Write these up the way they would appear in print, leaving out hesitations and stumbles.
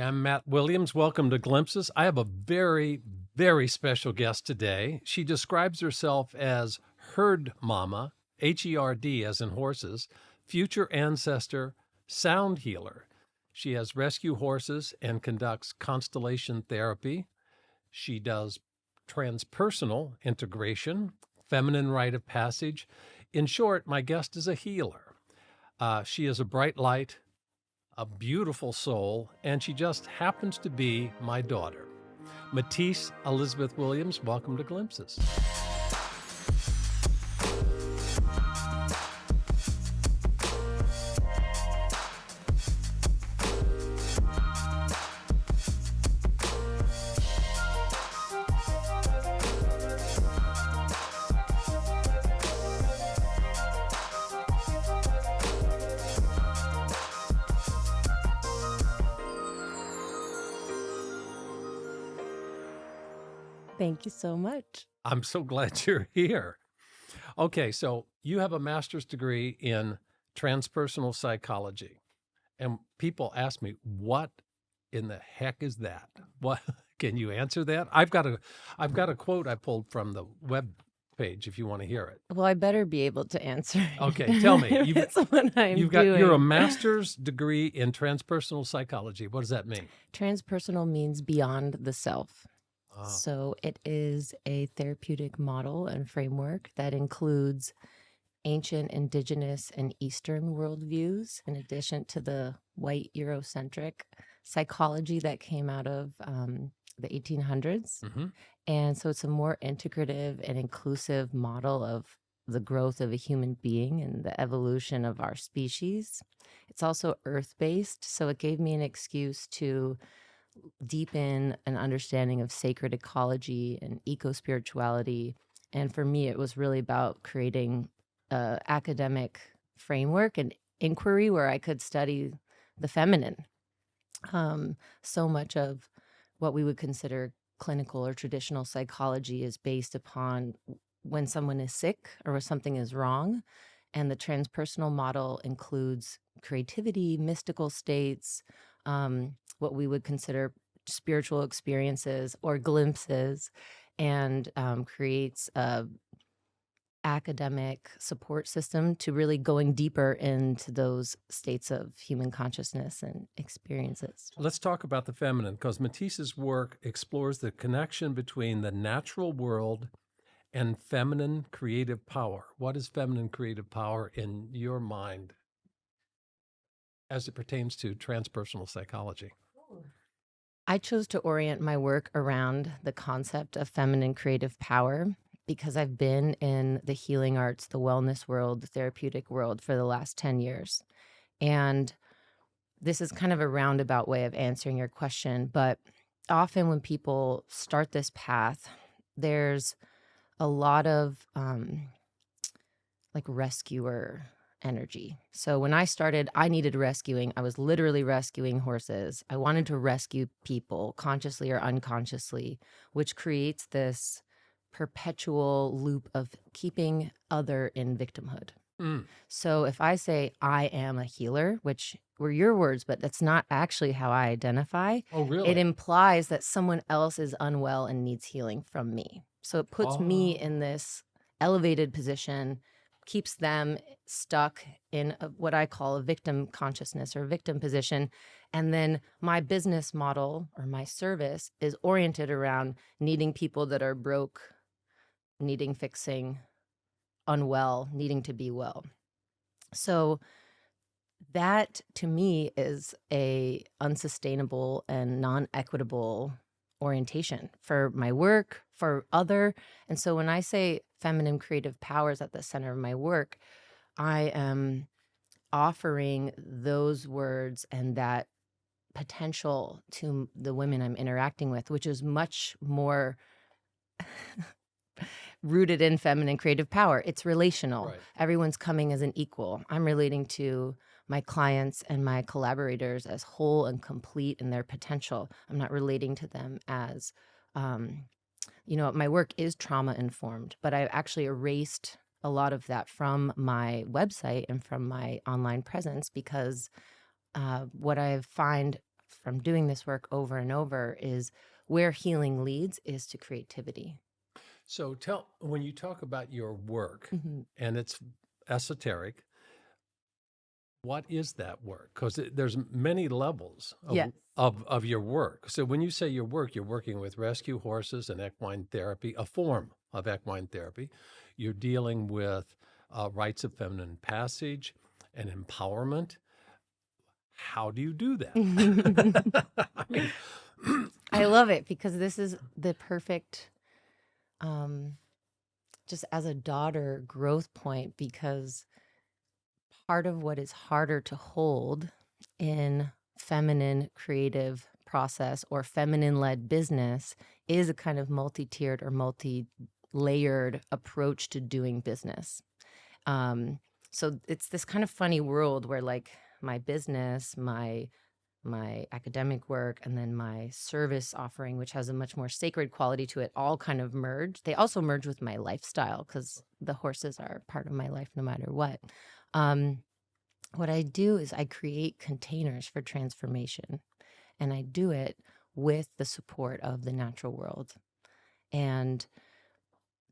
I'm Matt Williams. Welcome to Glimpses. I have a very, very special guest today. She describes herself as herd mama, H-E-R-D as in horses, future ancestor, sound healer. She has rescue horses and conducts constellation therapy. She does transpersonal integration, feminine rite of passage. In short, my guest is a healer. She is a bright light, a beautiful soul, and she just happens to be my daughter. Matisse Elizabeth Williams, welcome to Glimpses. Thank you so much. I'm so glad you're here. Okay, so you have a master's degree in transpersonal psychology. And people ask me, what in the heck is that? What can you answer that? I've got a quote I pulled from the web page if you want to hear it. Well, I better be able to answer it. Okay, tell me. That's what I'm doing. You're a master's degree in transpersonal psychology. What does that mean? Transpersonal means beyond the self. Ah. So it is a therapeutic model and framework that includes ancient, indigenous, and Eastern worldviews, in addition to the white Eurocentric psychology that came out of the 1800s. Mm-hmm. And so it's a more integrative and inclusive model of the growth of a human being and the evolution of our species. It's also earth-based, so it gave me an excuse to deepen an understanding of sacred ecology and eco-spirituality. And for me, it was really about creating an academic framework and inquiry where I could study the feminine. So much of what we would consider clinical or traditional psychology is based upon when someone is sick or when something is wrong. And the transpersonal model includes creativity, mystical states, what we would consider spiritual experiences or glimpses, and creates a academic support system to really going deeper into those states of human consciousness and experiences. Let's talk about the feminine, because Matisse's work explores the connection between the natural world and feminine creative power. What is feminine creative power in your mind as it pertains to transpersonal psychology? I chose to orient my work around the concept of feminine creative power because I've been in the healing arts, the wellness world, the therapeutic world for the last 10 years. And this is kind of a roundabout way of answering your question, but often when people start this path, there's a lot of like rescuer energy. So when I started, I needed rescuing. I was literally rescuing horses. I wanted to rescue people consciously or unconsciously, which creates this perpetual loop of keeping other in victimhood. So if I say I am a healer, which were your words, but that's not actually how I identify. Oh, really? It implies that someone else is unwell and needs healing from me. So it puts me in this elevated position, keeps them stuck in what I call a victim consciousness or victim position. And then my business model or my service is oriented around needing people that are broke, needing fixing, unwell, needing to be well. So that to me is a unsustainable and non-equitable orientation for my work, for other. And so when I say feminine creative power is at the center of my work, I am offering those words and that potential to the women I'm interacting with, which is much more rooted in feminine creative power. It's relational. Right. Everyone's coming as an equal. I'm relating to my clients and my collaborators as whole and complete in their potential. I'm not relating to them as, my work is trauma informed, but I've actually erased a lot of that from my website and from my online presence because what I find from doing this work over and over is where healing leads is to creativity. So when you talk about your work Mm-hmm. and it's esoteric, what is that work? Because there's many levels Yes. of your work. So when you say your work, you're working with rescue horses and equine therapy, a form of equine therapy. You're dealing with rites of feminine passage and empowerment. How do you do that? I mean, I love it because this is the perfect, just as a daughter, growth point, because part of what is harder to hold in feminine creative process or feminine led business is a kind of multi-tiered or multi-layered approach to doing business. So it's this kind of funny world where like my business, my academic work, and then my service offering, which has a much more sacred quality to it, all kind of merge. They also merge with my lifestyle because the horses are part of my life no matter what. What I do is I create containers for transformation, and I do it with the support of the natural world. And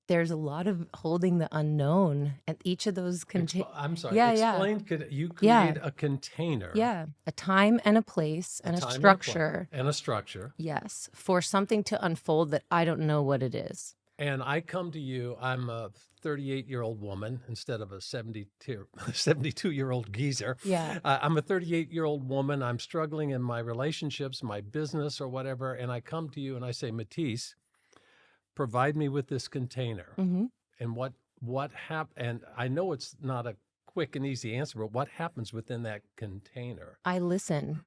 there's a lot of holding the unknown at each of those containers. I'm sorry. Yeah, Explain. You yeah, create a container. yeah. A time and a place and a time structure. And a structure. Yes, for something to unfold that I don't know what it is. And I come to you, I'm a 38-year-old woman instead of a 72-year-old geezer. Yeah. I'm a 38-year-old woman. I'm struggling in my relationships, my business, or whatever. And I come to you and I say, Matisse, provide me with this container. Mm-hmm. And what happened? And I know it's not a quick and easy answer, but what happens within that container? I listen.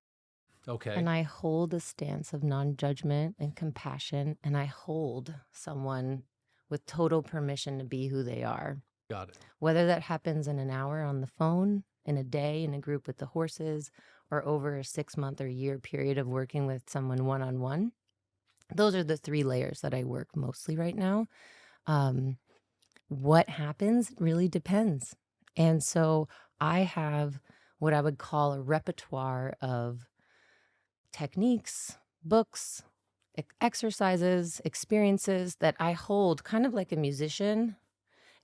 Okay. And I hold a stance of non-judgment and compassion, and I hold someone with total permission to be who they are. Got it. Whether that happens in an hour on the phone, in a day, in a group with the horses, or over a 6-month or year period of working with someone one-on-one. Those are the 3 layers that I work mostly right now. What happens really depends. And so I have what I would call a repertoire of techniques, books, exercises, experiences that I hold kind of like a musician,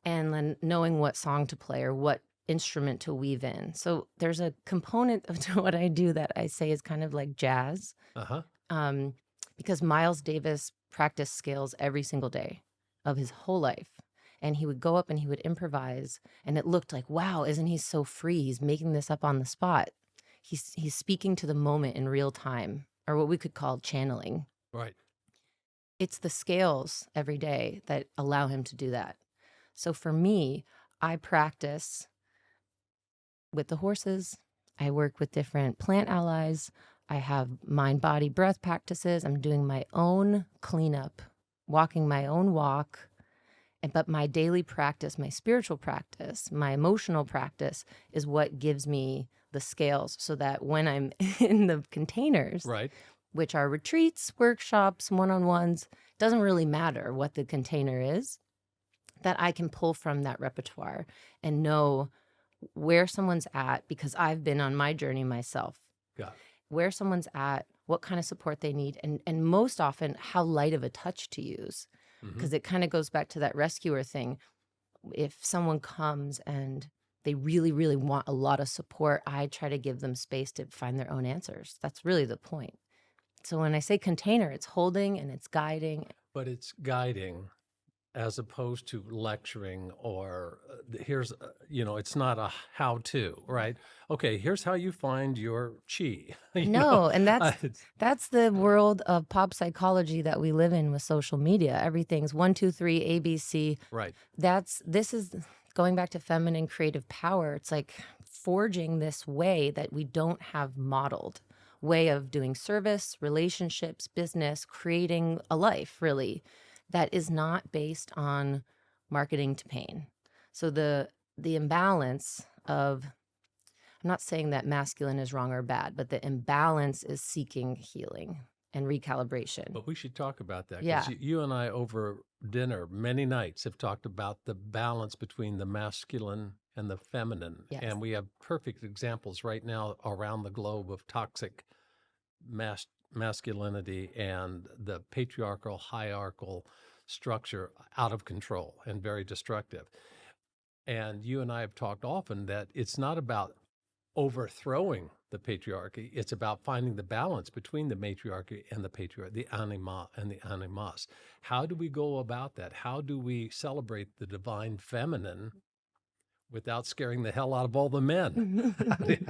and then knowing what song to play or what instrument to weave in. So there's a component to what I do that I say is kind of like jazz. Because Miles Davis practiced scales every single day of his whole life. And he would go up and he would improvise, and it looked like, wow, isn't he so free? He's making this up on the spot. He's speaking to the moment in real time, or what we could call channeling. Right. It's the scales every day that allow him to do that. So for me, I practice with the horses. I work with different plant allies. I have mind, body, breath practices. I'm doing my own cleanup, walking my own walk. But my daily practice, my spiritual practice, my emotional practice is what gives me the scales so that when I'm in the containers, right, which are retreats, workshops, one-on-ones, doesn't really matter what the container is, that I can pull from that repertoire and know where someone's at, because I've been on my journey myself. Got it. Where someone's at, what kind of support they need, and most often how light of a touch to use. Because it kind of goes back to that rescuer thing. If someone comes and they really, really want a lot of support, I try to give them space to find their own answers. That's really the point. So when I say container, it's holding and it's guiding. But it's guiding as opposed to lecturing or here's, it's not a how-to, right? Okay, here's how you find your chi. And that's the world of pop psychology that we live in with social media. Everything's 1, 2, 3, ABC. Right. This is going back to feminine creative power. It's like forging this way that we don't have modeled way of doing service, relationships, business, creating a life, really, that is not based on marketing to pain. So the imbalance of, I'm not saying that masculine is wrong or bad, but the imbalance is seeking healing and recalibration. But we should talk about that. Yeah. You and I over dinner many nights have talked about the balance between the masculine and the feminine. Yes. And we have perfect examples right now around the globe of toxic masculinity and the patriarchal, hierarchical structure out of control and very destructive. And you and I have talked often that it's not about overthrowing the patriarchy. It's about finding the balance between the matriarchy and the patriarchy, the anima and the animus. How do we go about that? How do we celebrate the divine feminine without scaring the hell out of all the men?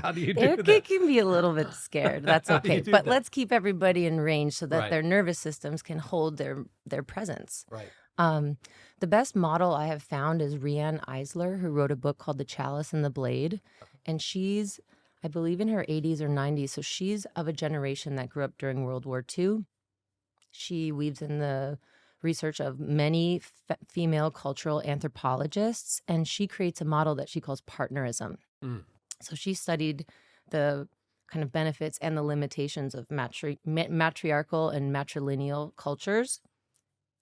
How do you do They that? can be a little bit scared. That's How do you okay. do But that? let's keep everybody in range so that Right. their nervous systems can hold their presence. Right. The best model I have found is Riane Eisler, who wrote a book called The Chalice and the Blade. And she's, I believe, in her 80s or 90s. So she's of a generation that grew up during World War II. She weaves in the research of many female cultural anthropologists, and she creates a model that she calls partnerism. So she studied the kind of benefits and the limitations of matriarchal and matrilineal cultures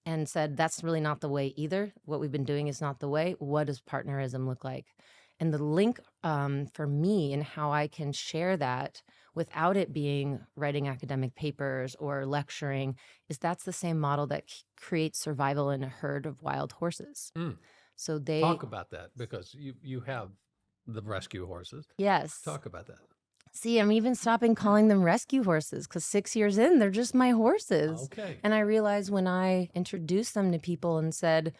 and said, that's really not the way either. What we've been doing is not the way. What does partnerism look like? And the link for me and how I can share that without it being writing academic papers or lecturing is that's the same model that creates survival in a herd of wild horses. So they Talk about that, because you have the rescue horses. Yes. Talk about that. See, I'm even stopping calling them rescue horses because 6 years in, they're just my horses. Okay. And I realized when I introduced them to people and said,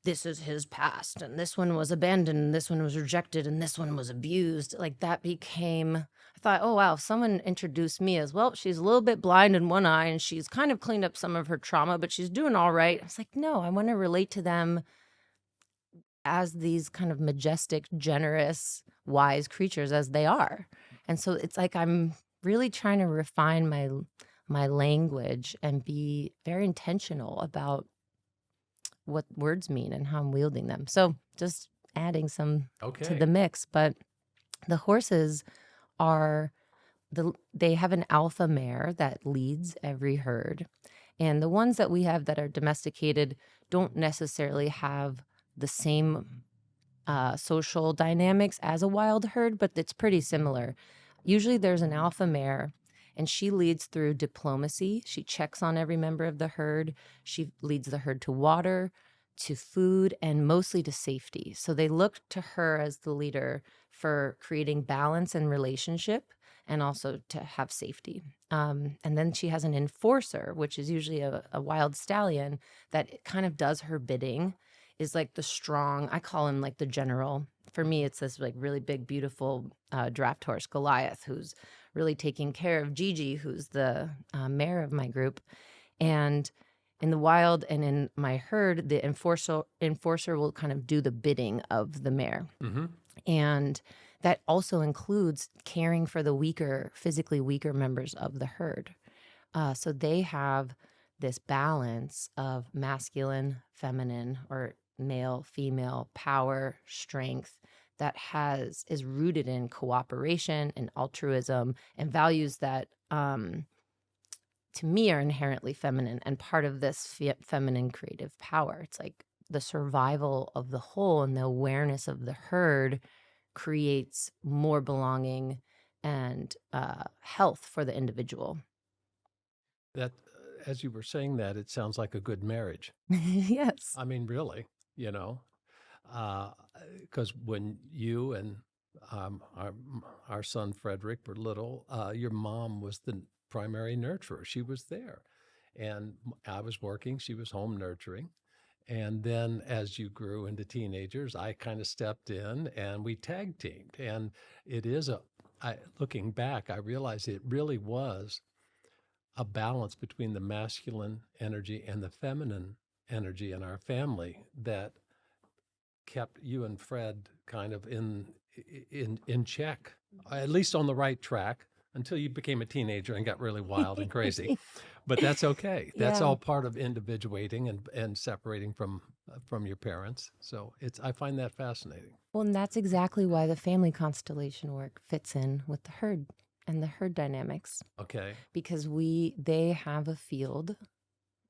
this is his past, and this one was abandoned, and this one was rejected, and this one was abused, like that became, I thought, oh, wow, someone introduced me as, well, she's a little bit blind in one eye, and she's kind of cleaned up some of her trauma, but she's doing all right. I was like, no, I want to relate to them as these kind of majestic, generous, wise creatures as they are. And so it's like I'm really trying to refine my language and be very intentional about what words mean and how I'm wielding them. So just adding some to the mix. But the horses they have an alpha mare that leads every herd. And the ones that we have that are domesticated don't necessarily have the same social dynamics as a wild herd, but it's pretty similar. Usually there's an alpha mare, and she leads through diplomacy. She checks on every member of the herd. She leads the herd to water, to food, and mostly to safety. So they look to her as the leader for creating balance and relationship, and also to have safety. And then she has an enforcer, which is usually a wild stallion that kind of does her bidding, is like the strong, I call him like the general. For me, it's this like really big, beautiful draft horse, Goliath, who's really taking care of Gigi, who's the mare of my group. And in the wild and in my herd, the enforcer will kind of do the bidding of the mare. And that also includes caring for the physically weaker members of the herd. So they have this balance of masculine, feminine, or male, female power, strength that is rooted in cooperation and altruism and values that to me are inherently feminine and part of this feminine creative power. It's like the survival of the whole and the awareness of the herd creates more belonging and health for the individual. That, as you were saying that, it sounds like a good marriage. Yes. I mean, really, because when you and our son Frederick were little, your mom was the primary nurturer. She was there, and I was working. She was home nurturing. And then as you grew into teenagers, I kind of stepped in and we tag teamed. And it is looking back, I realized it really was a balance between the masculine energy and the feminine energy in our family that kept you and Fred kind of in check, at least on the right track, until you became a teenager and got really wild and crazy. But that's okay. That's all part of individuating and separating from your parents. So I find that fascinating. Well, and that's exactly why the family constellation work fits in with the herd and the herd dynamics. Okay. Because they have a field.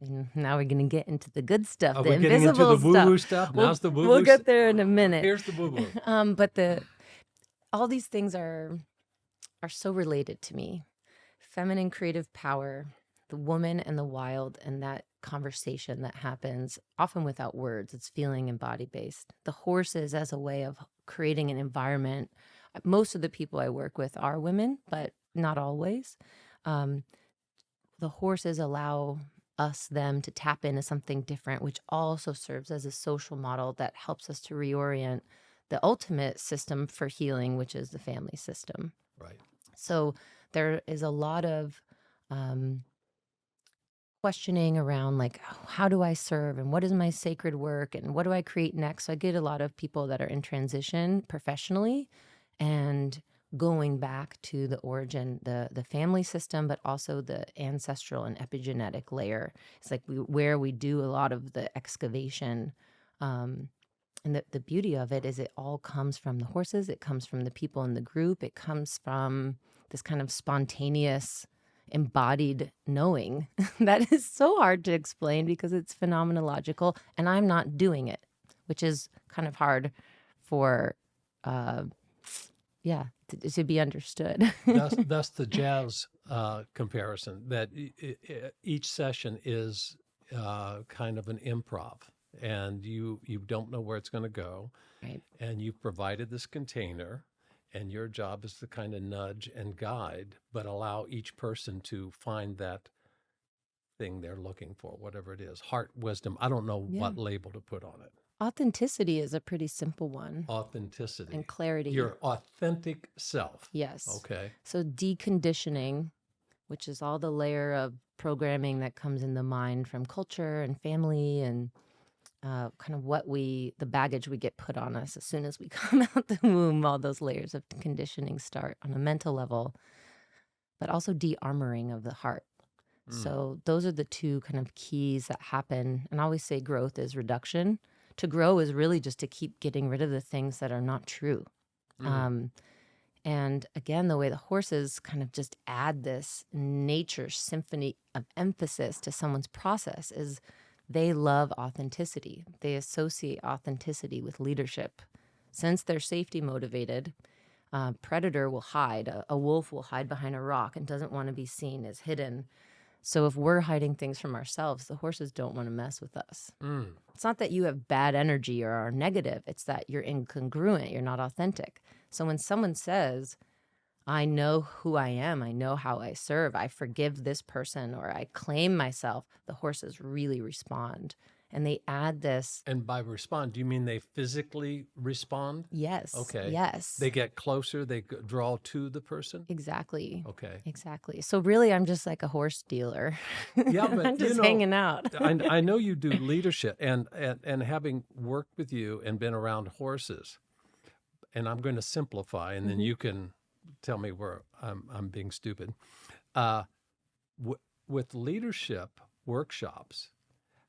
And now we're going to get into the good stuff, the invisible getting into the woo-woo stuff. Now's the woo-woo. We'll get there in a minute. Here's the woo-woo. But all these things are so related to me. feminine creative power, the woman and the wild, and that conversation that happens often without words. It's feeling and body based. The horses as a way of creating an environment. Most of the people I work with are women, but not always. Um, the horses allow them to tap into something different, which also serves as a social model that helps us to reorient the ultimate system for healing, which is the family system. Right. So there is a lot of questioning around, like, how do I serve and what is my sacred work and what do I create next? So I get a lot of people that are in transition professionally and going back to the origin, the family system, but also the ancestral and epigenetic layer. It's like where we do a lot of the excavation. And the beauty of it is it all comes from the horses. It comes from the people in the group. It comes from this kind of spontaneous, embodied knowing that is so hard to explain because it's phenomenological, and I'm not doing it, which is kind of hard for, to be understood. That's the jazz comparison, that each session is kind of an improv, and you don't know where it's going to go. Right. And you've provided this container, and your job is to kind of nudge and guide, but allow each person to find that thing they're looking for, whatever it is. Heart, wisdom. I don't know what label to put on it. Authenticity is a pretty simple one. Authenticity. And clarity. Your authentic self. Yes. Okay. So deconditioning, which is all the layer of programming that comes in the mind from culture and family and kind of the baggage we get put on us as soon as we come out the womb. All those layers of conditioning start on a mental level, but also de-armoring of the heart. So those are the two kind of keys that happen. And I always say growth is reduction. To grow is really just to keep getting rid of the things that are not true. And again, the way the horses kind of just add this nature symphony of emphasis to someone's process is they love authenticity. They associate authenticity with leadership. Since they're safety motivated, predator will hide. A wolf will hide behind a rock and doesn't want to be seen as hidden. So if we're hiding things from ourselves, the horses don't want to mess with us. It's not that you have bad energy or are negative. It's that you're incongruent. You're not authentic. So when someone says, I know who I am, I know how I serve, I forgive this person, or I claim myself, the horses really respond. And they add this. And by respond, do you mean they physically respond? Yes. Okay. Yes. They get closer, they draw to the person? Exactly. Okay. Exactly. So really, I'm just like a horse dealer. Yeah, but I'm just hanging out. I know you do leadership, and having worked with you and been around horses, and I'm going to simplify, and then you can tell me where I'm being stupid. With leadership workshops,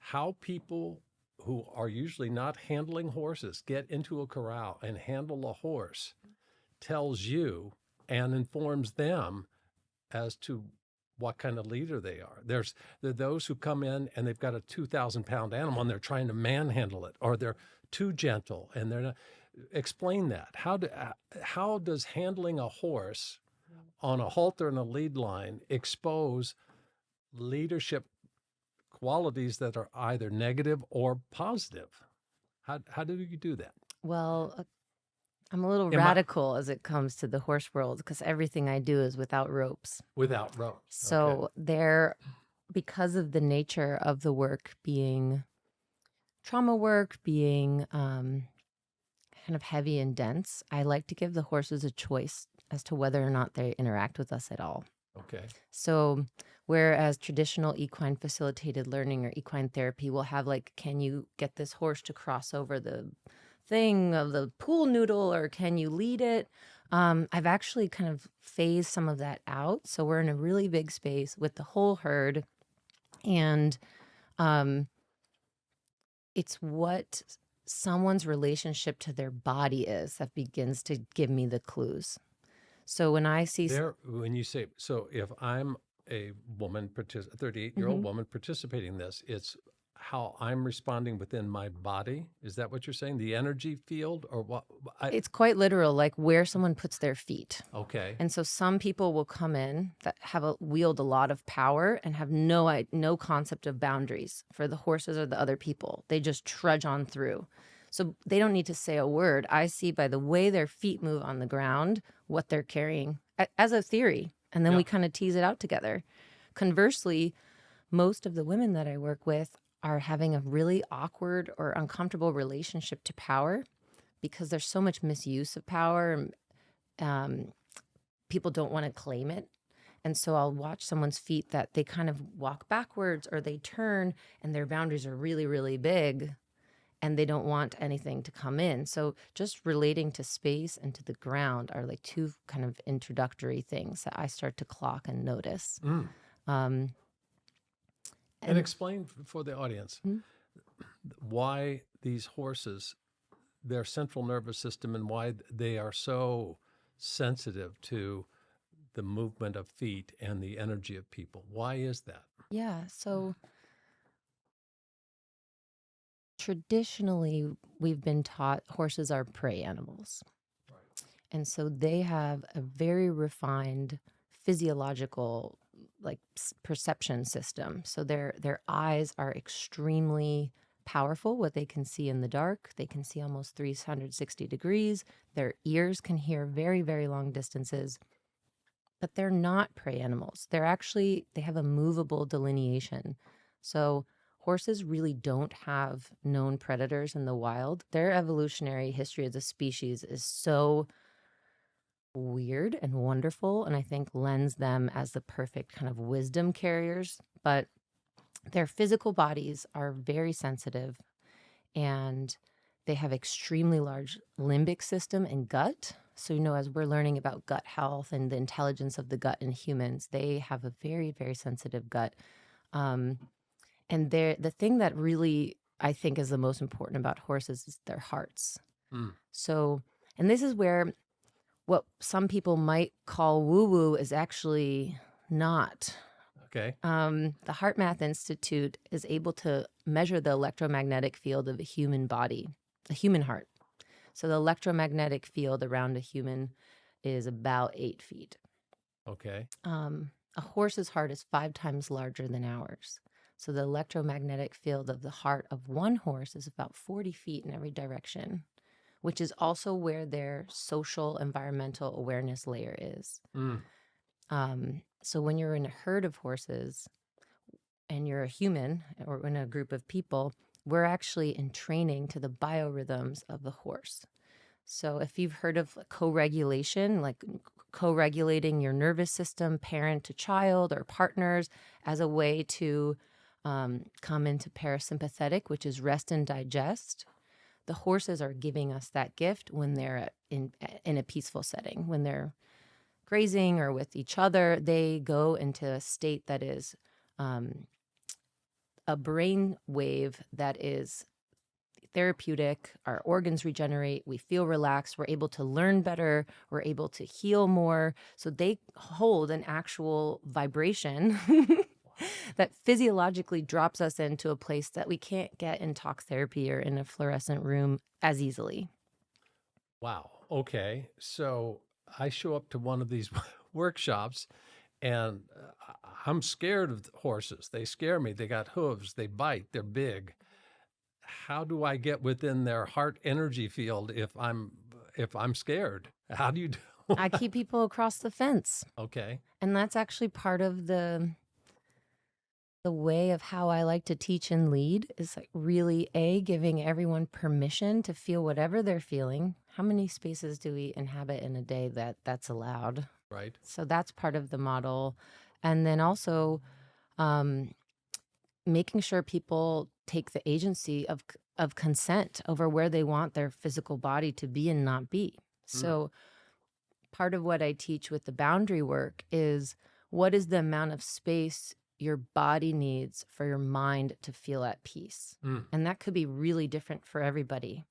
how people who are usually not handling horses get into a corral and handle a horse tells you and informs them as to what kind of leader they are. There are those who come in and they've got a 2,000-pound animal and they're trying to manhandle it, or they're too gentle and they're not. Explain that. How does handling a horse on a halter and a lead line expose leadership qualities that are either negative or positive? How do you do that? Well, I'm a little radical as it comes to the horse world because everything I do is without ropes. Without ropes. So because of the nature of the work being trauma work, being kind of heavy and dense, I like to give the horses a choice as to whether or not they interact with us at all. Okay. So whereas traditional equine facilitated learning or equine therapy will have like, can you get this horse to cross over the thing of the pool noodle, or can you lead it? I've actually kind of phased some of that out. So we're in a really big space with the whole herd, and it's what someone's relationship to their body is that begins to give me the clues. So when I see when you say, so if I'm a woman, 38-year-old woman participating in this, it's how I'm responding within my body. Is that what you're saying? The energy field or what? It's quite literal, like where someone puts their feet. Okay. And so some people will come in that wield a lot of power and have no concept of boundaries for the horses or the other people. They just trudge on through. So they don't need to say a word. I see by the way their feet move on the ground what they're carrying as a theory. And then we kind of tease it out together. Conversely, most of the women that I work with are having a really awkward or uncomfortable relationship to power because there's so much misuse of power. People don't want to claim it. And so I'll watch someone's feet that they kind of walk backwards or they turn and their boundaries are really, really big and they don't want anything to come in. So just relating to space and to the ground are like two kind of introductory things that I start to clock and notice. And explain for the audience why these horses, their central nervous system, and why they are so sensitive to the movement of feet and the energy of people. Why is that? Yeah. So traditionally, we've been taught horses are prey animals. And so they have a very refined physiological perception system. So their eyes are extremely powerful, what they can see in the dark. They can see almost 360 degrees. Their ears can hear very, very long distances. But they're not prey animals. They have a movable delineation. So horses really don't have known predators in the wild. Their evolutionary history as a species is so weird and wonderful, and I think lends them as the perfect kind of wisdom carriers. But their physical bodies are very sensitive, and they have extremely large limbic system and gut. So, as we're learning about gut health and the intelligence of the gut in humans, they have a very, very sensitive gut. And the thing that really I think is the most important about horses is their hearts. So, and this is where what some people might call woo-woo is actually not. Okay. The Heart Math Institute is able to measure the electromagnetic field of a human body, a human heart. So the electromagnetic field around a human is about 8 feet. Okay. A horse's heart is 5 times larger than ours. So the electromagnetic field of the heart of one horse is about 40 feet in every direction, which is also where their social environmental awareness layer is. So when you're in a herd of horses and you're a human or in a group of people, we're actually in training to the biorhythms of the horse. So if you've heard of co-regulation, like co-regulating your nervous system, parent to child or partners as a way to come into parasympathetic, which is rest and digest, the horses are giving us that gift when they're in a peaceful setting. When they're grazing or with each other, they go into a state that is a brain wave that is therapeutic. Our organs regenerate. We feel relaxed. We're able to learn better. We're able to heal more. So they hold an actual vibration that physiologically drops us into a place that we can't get in talk therapy or in a fluorescent room as easily. Wow. Okay. So I show up to one of these workshops and I'm scared of horses. They scare me. They got hooves. They bite. They're big. How do I get within their heart energy field if I'm scared? How do you do? I keep people across the fence. Okay. And that's actually part of the way of how I like to teach and lead is like really giving everyone permission to feel whatever they're feeling. How many spaces do we inhabit in a day that's allowed? Right. So that's part of the model. And then also making sure people take the agency of consent over where they want their physical body to be and not be. So part of what I teach with the boundary work is what is the amount of space your body needs for your mind to feel at peace. And that could be really different for everybody.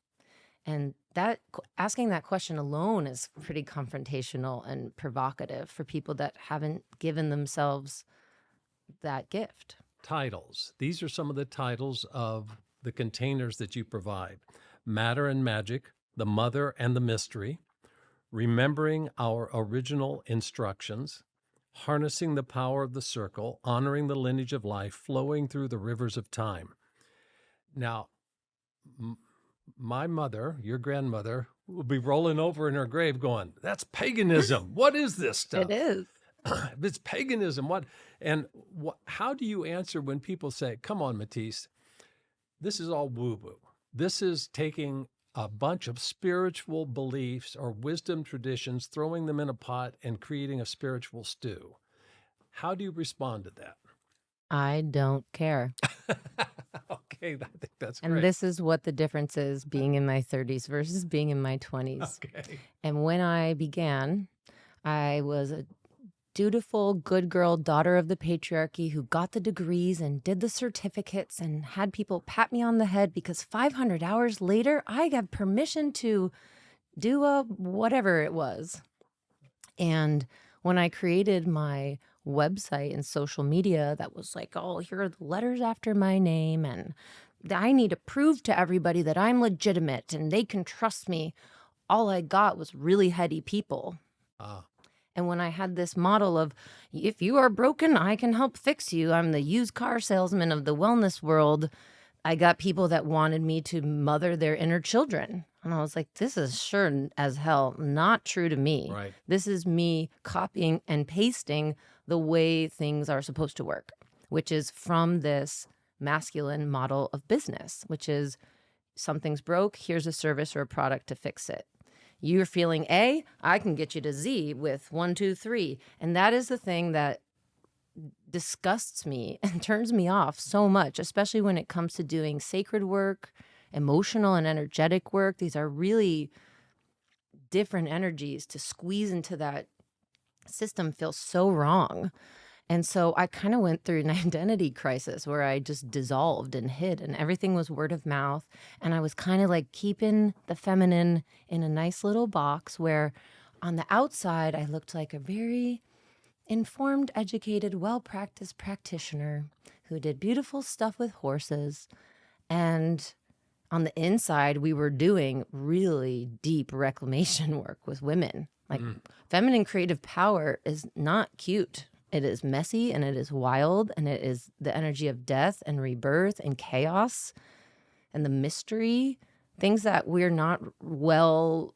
And that asking that question alone is pretty confrontational and provocative for people that haven't given themselves that gift. titles. These are some of the titles of the containers that you provide: Matter and Magic, The Mother and the Mystery, Remembering Our Original Instructions, Harnessing the Power of the Circle, Honoring the Lineage of Life, Flowing Through the Rivers of Time. Now, my mother, your grandmother, will be rolling over in her grave going, "That's paganism. What is this stuff?" It is. It's paganism. What? And how do you answer when people say, "Come on, Matisse, this is all woo-woo. This is taking a bunch of spiritual beliefs or wisdom traditions, throwing them in a pot and creating a spiritual stew"? How do you respond to that? I don't care. Okay, I think that's And great. this is what the difference is being in my 30s versus being in my 20s. Okay. And when I began, I was a dutiful, good girl, daughter of the patriarchy who got the degrees and did the certificates and had people pat me on the head because 500 hours later, I got permission to do a whatever it was. And when I created my website and social media that was like, oh, here are the letters after my name, and I need to prove to everybody that I'm legitimate and they can trust me, all I got was really heady people. Ah, And when I had this model of, if you are broken, I can help fix you, I'm the used car salesman of the wellness world, I got people that wanted me to mother their inner children. And I was like, this is sure as hell not true to me. right. This is me copying and pasting the way things are supposed to work, which is from this masculine model of business, which is something's broke, here's a service or a product to fix it. You're feeling A, I can get you to Z with 1, 2, 3. And that is the thing that disgusts me and turns me off so much, especially when it comes to doing sacred work, emotional and energetic work. These are really different energies. To squeeze into that system feels so wrong. And so I kind of went through an identity crisis where I just dissolved and hid, and everything was word of mouth. And I was kind of like keeping the feminine in a nice little box where on the outside, I looked like a very informed, educated, well-practiced practitioner who did beautiful stuff with horses. And on the inside, we were doing really deep reclamation work with women. Like feminine creative power is not cute. It is messy and it is wild and it is the energy of death and rebirth and chaos and the mystery, things that we're not well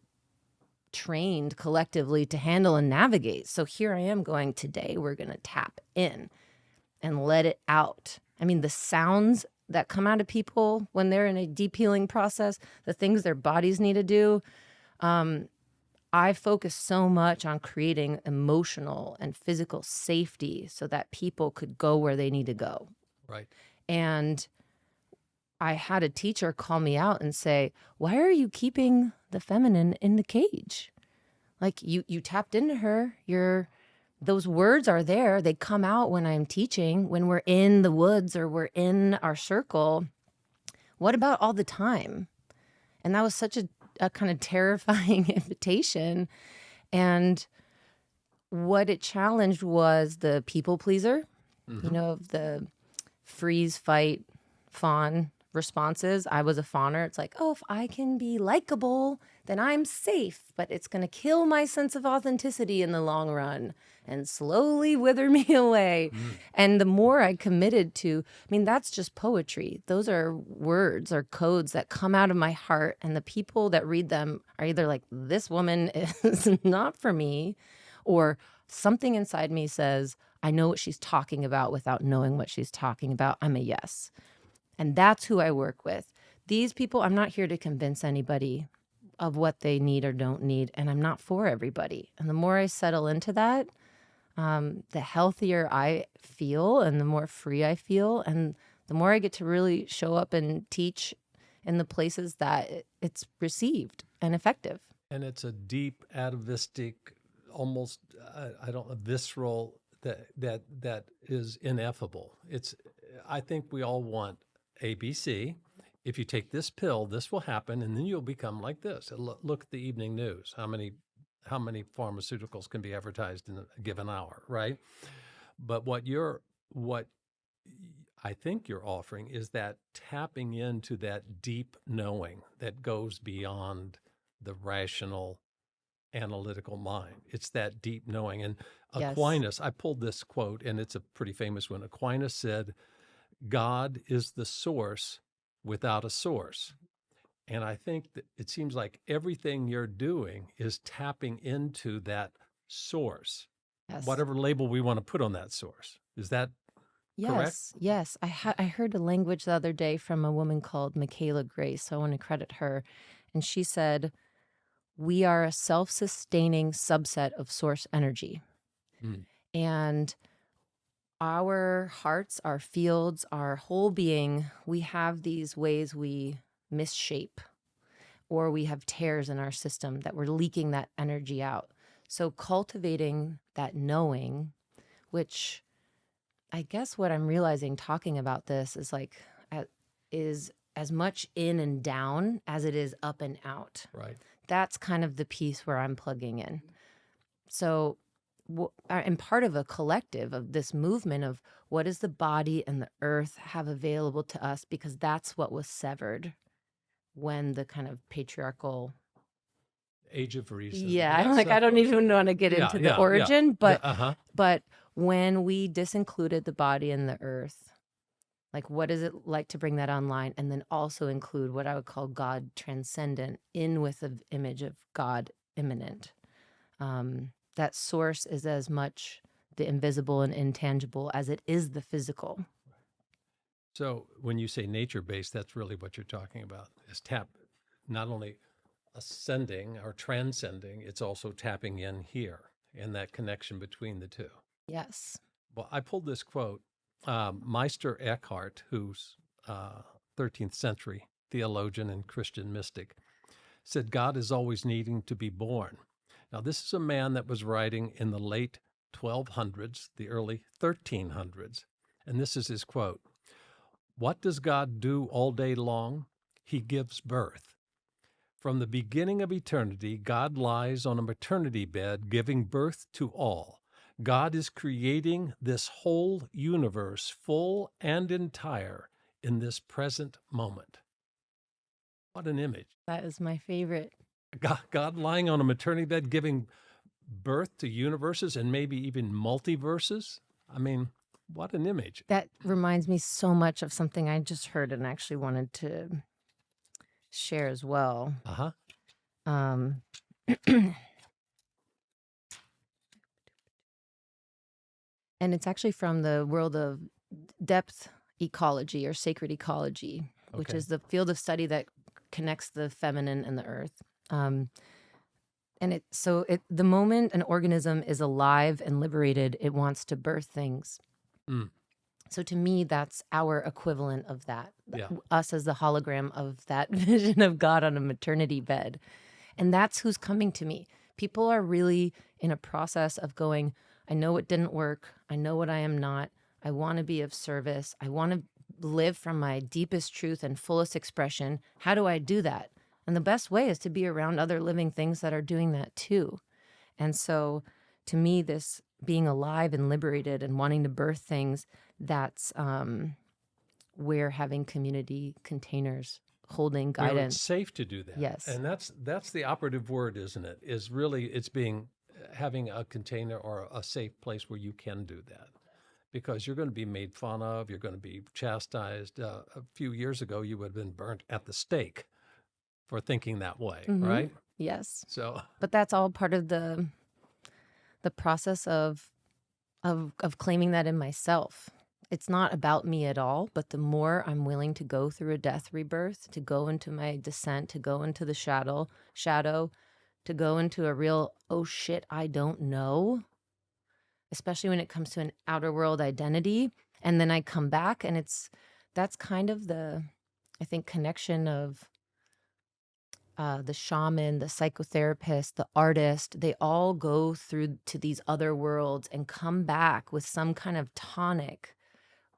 trained collectively to handle and navigate. So here I am going, today we're going to tap in and let it out. I mean, the sounds that come out of people when they're in a deep healing process, the things their bodies need to do. I focus so much on creating emotional and physical safety so that people could go where they need to go. Right. And I had a teacher call me out and say, why are you keeping the feminine in the cage? Like you tapped into her, those words are there. They come out when I'm teaching, when we're in the woods or we're in our circle. What about all the time? And that was such a kind of terrifying invitation. And what it challenged was the people pleaser, the freeze, fight, fawn responses. I was a fawner. It's like, oh, if I can be likable, then I'm safe, but it's going to kill my sense of authenticity in the long run and slowly wither me away. And the more I committed to, that's just poetry. Those are words or codes that come out of my heart. And the people that read them are either like, this woman is not for me, or something inside me says, I know what she's talking about without knowing what she's talking about. I'm a yes. And that's who I work with. These people, I'm not here to convince anybody of what they need or don't need, and I'm not for everybody. And the more I settle into that, the healthier I feel and the more free I feel, and the more I get to really show up and teach in the places that it's received and effective. And it's a deep, atavistic, almost, visceral that is ineffable. I think we all want ABC. If you take this pill, this will happen, and then you'll become like this. Look at the evening news. How many pharmaceuticals can be advertised in a given hour, right? But what I think you're offering is that tapping into that deep knowing that goes beyond the rational analytical mind. It's that deep knowing. And Yes. Aquinas, I pulled this quote, and it's a pretty famous one. Aquinas said, God is the source without a source. And I think that it seems like everything you're doing is tapping into that source, Yes. whatever label we want to put on that source. Is that correct? Yes. Yes. I heard a language the other day from a woman called Michaela Grace, so I want to credit her. And she said, we are a self-sustaining subset of source energy. Mm. And our hearts, our fields, our whole being, we have these ways we misshape, or we have tears in our system that we're leaking that energy out. So cultivating that knowing, which I guess what I'm realizing talking about this is like, is as much in and down as it is up and out. Right. That's kind of the piece where I'm plugging in. So I'm part of a collective of this movement of what does the body and the earth have available to us, because that's what was severed when the kind of patriarchal Age of reason. Yeah, That I'm like, I stuff don't goes- even want to get Yeah, into the yeah, yeah. origin, but Uh-huh. but when we disincluded the body and the earth, like what is it like to bring that online, and then also include what I would call God transcendent in with the image of God immanent. That source is as much the invisible and intangible as it is the physical. So when you say nature-based, that's really what you're talking about, is tap, not only ascending or transcending, it's also tapping in here and that connection between the two. Yes. Well, I pulled this quote. Meister Eckhart, who's 13th century theologian and Christian mystic, said God is always needing to be born. Now, this is a man that was writing in the late 1200s, the early 1300s. And this is his quote: "What does God do all day long? He gives birth. From the beginning of eternity, God lies on a maternity bed giving birth to all. God is creating this whole universe full and entire in this present moment." What an image. That is my favorite. God lying on a maternity bed giving birth to universes and maybe even multiverses. I mean, what an image. That reminds me so much of something I just heard and actually wanted to share as well. Uh-huh. Um, and it's actually from the world of depth ecology or sacred ecology, which Okay. is the field of study that connects the feminine and the earth. And the moment an organism is alive and liberated, it wants to birth things. Mm. So to me, that's our equivalent of that. Yeah. Us as the hologram of that vision of God on a maternity bed. And that's who's coming to me. People are really in a process of going, I know it didn't work. I know what I am not. I want to be of service. I want to live from my deepest truth and fullest expression. How do I do that? And the best way is to be around other living things that are doing that too. And so to me, this being alive and liberated and wanting to birth things, that's where having community containers holding Where guidance. it's safe to do that. Yes. And that's the operative word, isn't it? Is really it's having a container or a safe place where you can do that. Because you're going to be made fun of, you're going to be chastised. A few years ago, you would have been burnt at the stake for thinking that way, right? Yes. So, But that's all part of the process of claiming that in myself. It's not about me at all, but the more I'm willing to go through a death rebirth, to go into my descent, to go into the shadow, to go into a real, oh shit, I don't know, especially when it comes to an outer world identity. And then I come back, and that's kind of the, I think, connection of the shaman, the psychotherapist, the artist. They all go through to these other worlds and come back with some kind of tonic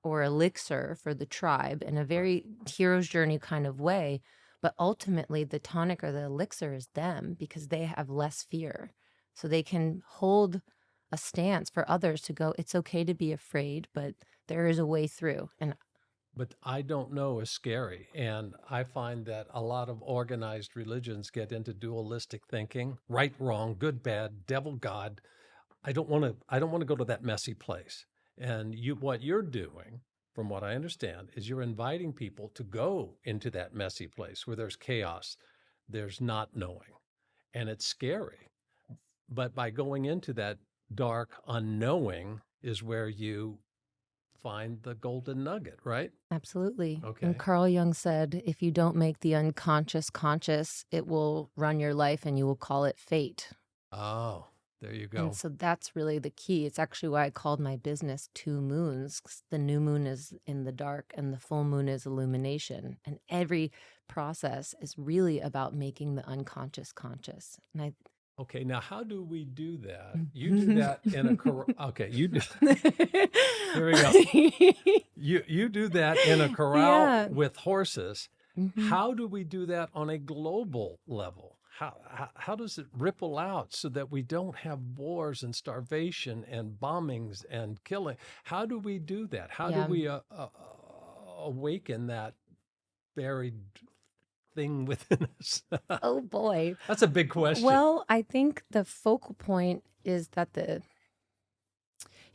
or elixir for the tribe in a very hero's journey kind of way. But ultimately, the tonic or the elixir is them, because they have less fear. So they can hold a stance for others to go, it's okay to be afraid, but there is a way through. And But I don't know is scary. And I find that a lot of organized religions get into dualistic thinking, right, wrong, good, bad, devil, God. I don't want to go to that messy place. And what you're doing, from what I understand, is you're inviting people to go into that messy place where there's chaos, there's not knowing, and it's scary. But by going into that dark unknowing is where you find the golden nugget, right? Absolutely. And Okay. Carl Jung said, if you don't make the unconscious conscious, it will run your life and you will call it fate. Oh, there you And go. so that's really the key. It's actually why I called my business Two Moons. 'Cause the new moon is in the dark and the full moon is illumination. And every process is really about making the unconscious conscious. And Okay, now how do we do that? You do that in a okay, you do here we go. You do that in a corral Yeah. with horses. Mhm. How do we do that on a global level? How does it ripple out so that we don't have wars and starvation and bombings and killing? How do we do that? How do Yeah. we awaken that buried thing within us? Oh boy. That's a big question. Well, I think the focal point is that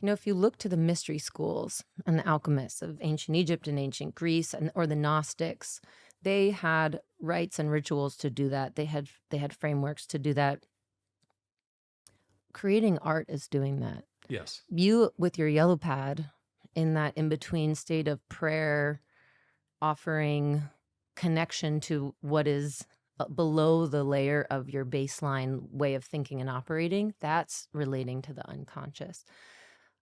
if you look to the mystery schools and the alchemists of ancient Egypt and ancient Greece or the Gnostics, they had rites and rituals to do that. They had frameworks to do that. Creating art is doing that. Yes. You with your yellow pad in that in-between state of prayer, offering connection to what is below the layer of your baseline way of thinking and operating, that's relating to the unconscious.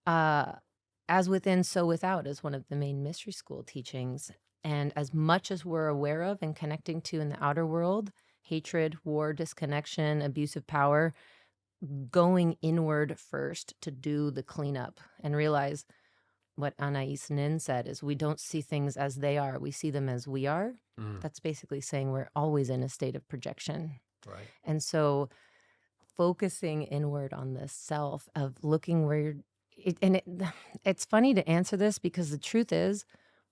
As within, so without is one of the main mystery school teachings. And as much as we're aware of and connecting to in the outer world, hatred, war, disconnection, abuse of power, going inward first to do the cleanup and realize what Anais Nin said is we don't see things as they are. We see them as we are. That's basically saying we're always in a state of projection. Right. And so focusing inward on the self of looking where it's funny to answer this because the truth is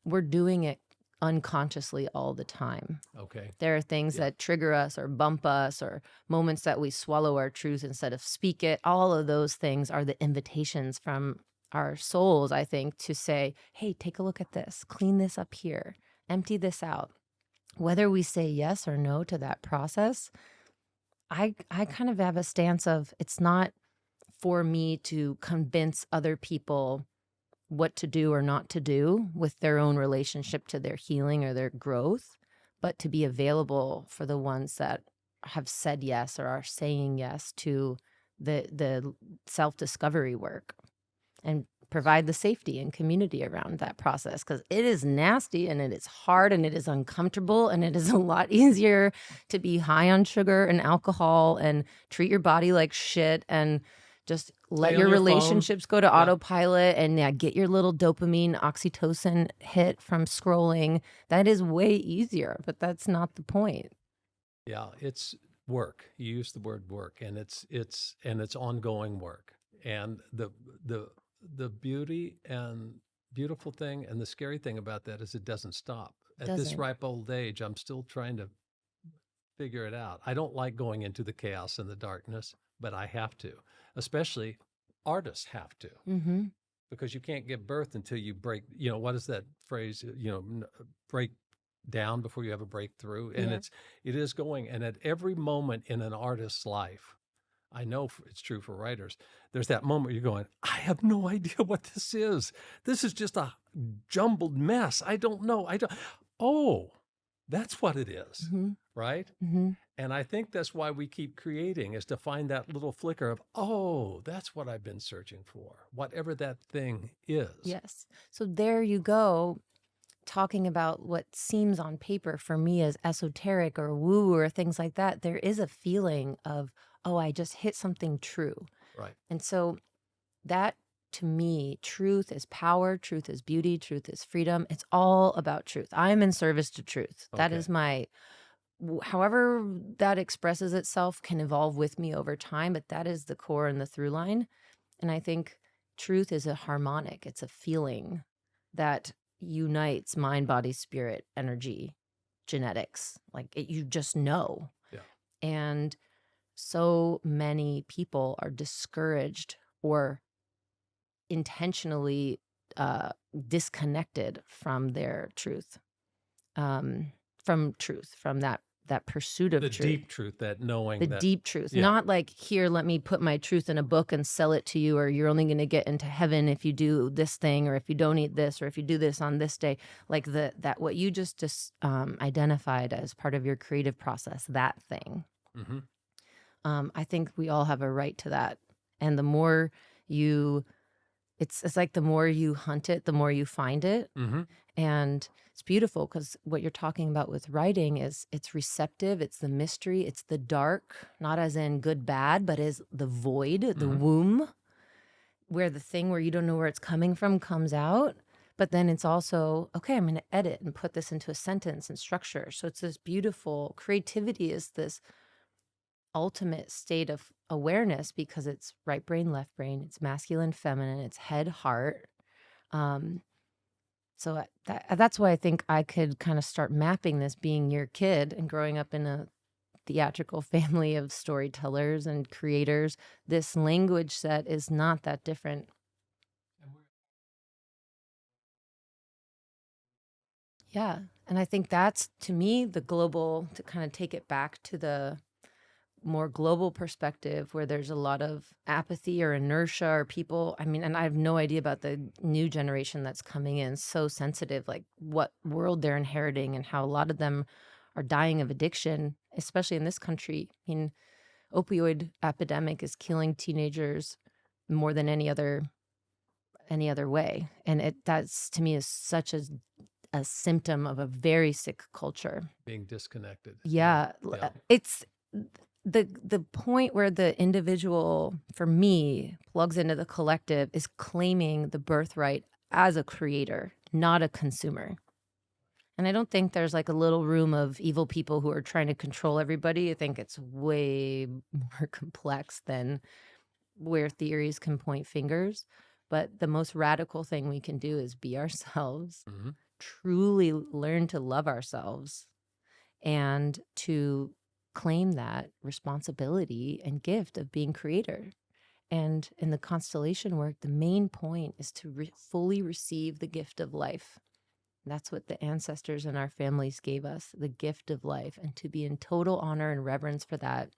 we're doing it unconsciously all the time. Okay. There are things that trigger us or bump us or moments that we swallow our truth instead of speak it. All of those things are the invitations from our souls, I think, to say, hey, take a look at this, clean this up here, empty this out. Whether we say yes or no to that process, I kind of have a stance of it's not for me to convince other people what to do or not to do with their own relationship to their healing or their growth, but to be available for the ones that have said yes or are saying yes to the self-discovery work and provide the safety and community around that process because it is nasty and it is hard and it is uncomfortable and it is a lot easier to be high on sugar and alcohol and treat your body like shit and just let Stay on your your relationships go to Yeah. autopilot and get your little dopamine, oxytocin hit from scrolling. That is way easier, but that's not the point. Yeah, it's work. You use the word work, and it's ongoing work. And the beauty and beautiful thing and the scary thing about that is it doesn't stop. At this Doesn't. ripe old age, I'm still trying to figure it out. I don't like going into the chaos and the darkness, but I have to. Especially artists have to. Mm-hmm. Because you can't give birth until you break, what is that phrase, break down before you have a breakthrough. And Yeah. it is going. And at every moment in an artist's life, I know it's true for writers, there's that moment you're going, I have no idea what this is. This is just a jumbled mess. I don't know. Oh, that's what it is. Mm-hmm. Right? Mm-hmm. And I think that's why we keep creating is to find that little flicker of, oh, that's what I've been searching for, whatever that thing is. Yes. So there you go, talking about what seems on paper for me as esoteric or woo or things like that. There is a feeling of, oh, I just hit something true. Right. And so that, to me, truth is power, truth is beauty, truth is freedom. It's all about truth. I am in service to truth. That Okay. is however that expresses itself can evolve with me over time, but that is the core and the through line. And I think truth is a harmonic. It's a feeling that unites mind, body, spirit, energy, genetics. Like you just know. Yeah. And so many people are discouraged or intentionally disconnected from their truth, from that pursuit of The truth. deep truth, that knowing The that. deep truth, Yeah. not like, here, let me put my truth in a book and sell it to you, or you're only going to get into heaven if you do this thing, or if you don't eat this, or if you do this on this day. Like that what you just identified as part of your creative process, that thing. Mm-hmm. I think we all have a right to that. And the more you, it's like the more you hunt it, the more you find it. Mm-hmm. And it's beautiful because what you're talking about with writing is it's receptive, it's the mystery, it's the dark, not as in good, bad, but as the void, the womb, where the thing where you don't know where it's coming from comes out. But then it's also, okay, I'm going to edit and put this into a sentence and structure. So it's this beautiful creativity, is this ultimate state of awareness, because it's right brain, left brain, it's masculine, feminine, it's head, heart. So that's why I think I could kind of start mapping this, being your kid and growing up in a theatrical family of storytellers and creators. This language set is not that different. Yeah. And I think that's, to me, the global, to kind of take it back to the more global perspective, where there's a lot of apathy or inertia, or people, I mean, and I have no idea about the new generation that's coming in, so sensitive, like what world they're inheriting and how a lot of them are dying of addiction, especially in this country. I mean, opioid epidemic is killing teenagers more than any other way. And that's, to me, is such a symptom of a very sick culture. Being disconnected. Yeah. It's the point where the individual, for me, plugs into the collective, is claiming the birthright as a creator, not a consumer. And I don't think there's like a little room of evil people who are trying to control everybody. I think it's way more complex than where theories can point fingers. But the most radical thing we can do is be ourselves, truly learn to love ourselves, and to claim that responsibility and gift of being creator. And in the constellation work, the main point is to fully receive the gift of life. That's what the ancestors and our families gave us, the gift of life, and to be in total honor and reverence for that.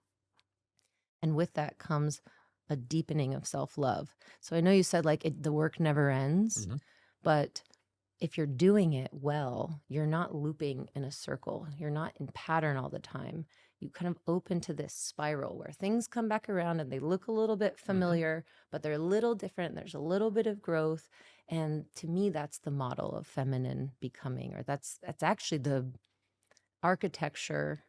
And with that comes a deepening of self-love. So I know you said like the work never ends, but if you're doing it well, you're not looping in a circle. You're not in pattern all the time. You kind of open to this spiral where things come back around and they look a little bit familiar, but they're a little different. There's a little bit of growth. And to me, that's the model of feminine becoming, or that's actually the architecture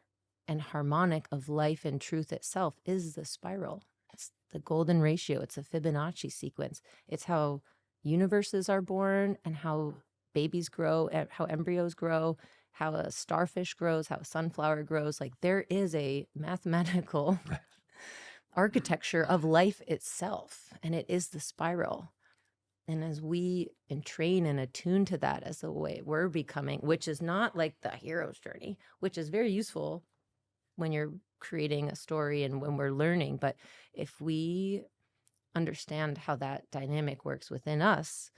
and harmonic of life and truth itself, is the spiral. It's the golden ratio. It's a Fibonacci sequence. It's how universes are born and how babies grow, how embryos grow, how a starfish grows, how a sunflower grows. Like there is a mathematical architecture of life itself, and it is the spiral. And as we entrain and attune to that as the way we're becoming, which is not like the hero's journey, which is very useful when you're creating a story and when we're learning. But if we understand how that dynamic works within us,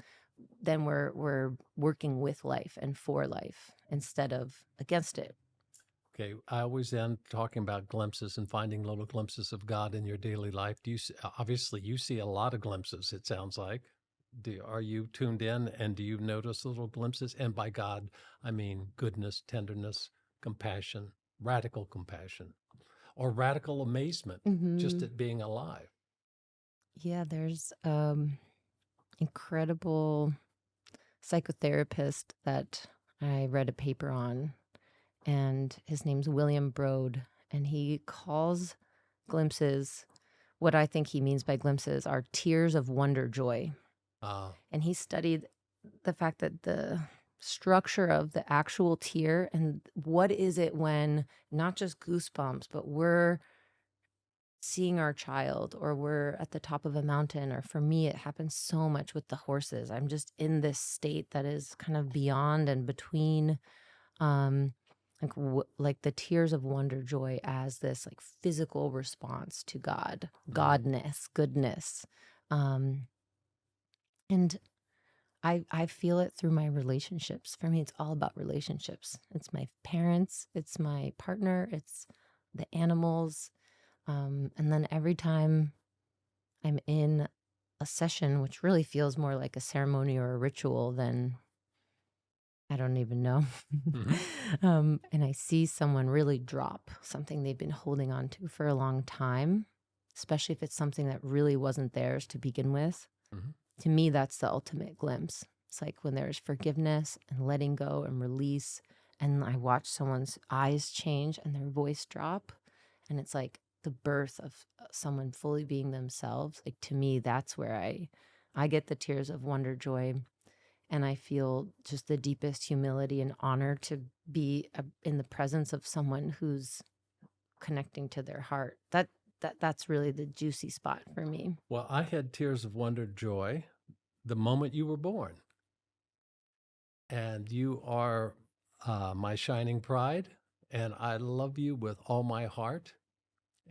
then we're working with life and for life instead of against it. Okay, I always end talking about glimpses and finding little glimpses of God in your daily life. Do you obviously you see a lot of glimpses, it sounds like. Are you tuned in, and do you notice little glimpses? And by God, I mean goodness, tenderness, compassion, radical compassion, or radical amazement, just at being alive. Yeah, there's incredible psychotherapist that I read a paper on, and his name's William Broad, and he calls glimpses, what I think he means by glimpses are tears of wonder, joy. And he studied the fact that the structure of the actual tear, and what is it when not just goosebumps, but we're seeing our child, or we're at the top of a mountain, or for me, it happens so much with the horses. I'm just in this state that is kind of beyond and between, um, like the tears of wonder, joy as this like physical response to God, godness, goodness. Um, and I feel it through my relationships. For me, it's all about relationships. It's my parents, it's my partner, it's the animals. And then every time I'm in a session, which really feels more like a ceremony or a ritual than, I don't even know. And I see someone really drop something they've been holding on to for a long time, especially if it's something that really wasn't theirs to begin with. To me, that's the ultimate glimpse. It's like when there's forgiveness and letting go and release, and I watch someone's eyes change and their voice drop, and it's like the birth of someone fully being themselves. Like, to me, that's where I get the tears of wonder, joy, and I feel just the deepest humility and honor to be in the presence of someone who's connecting to their heart. That's really the juicy spot for me. Well, I had tears of wonder, joy, the moment you were born. And you are my shining pride, and I love you with all my heart.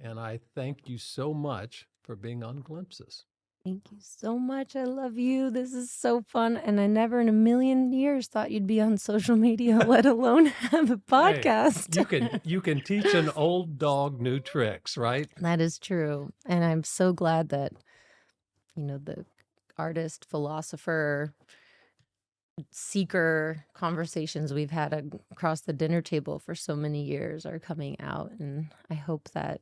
And I thank you so much for being on Glimpses. Thank you so much. I love you. This is so fun. And I never in a million years thought you'd be on social media, let alone have a podcast. Hey, you can teach an old dog new tricks, right? That is true. And I'm so glad that, the artist, philosopher, seeker conversations we've had across the dinner table for so many years are coming out. And I hope that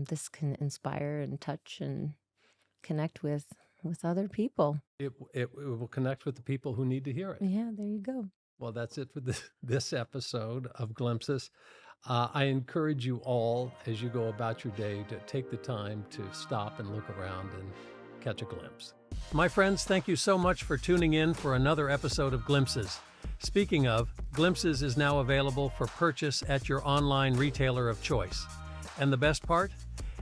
this can inspire and touch and connect with other people. It will connect with the people who need to hear it. Yeah, there you go. Well, that's it for this episode of Glimpses. I encourage you all, as you go about your day, to take the time to stop and look around and catch a glimpse. My friends, thank you so much for tuning in for another episode of Glimpses. Speaking of, Glimpses is now available for purchase at your online retailer of choice. And the best part?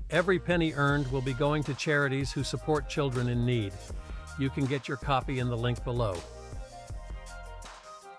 Every penny earned will be going to charities who support children in need. You can get your copy in the link below.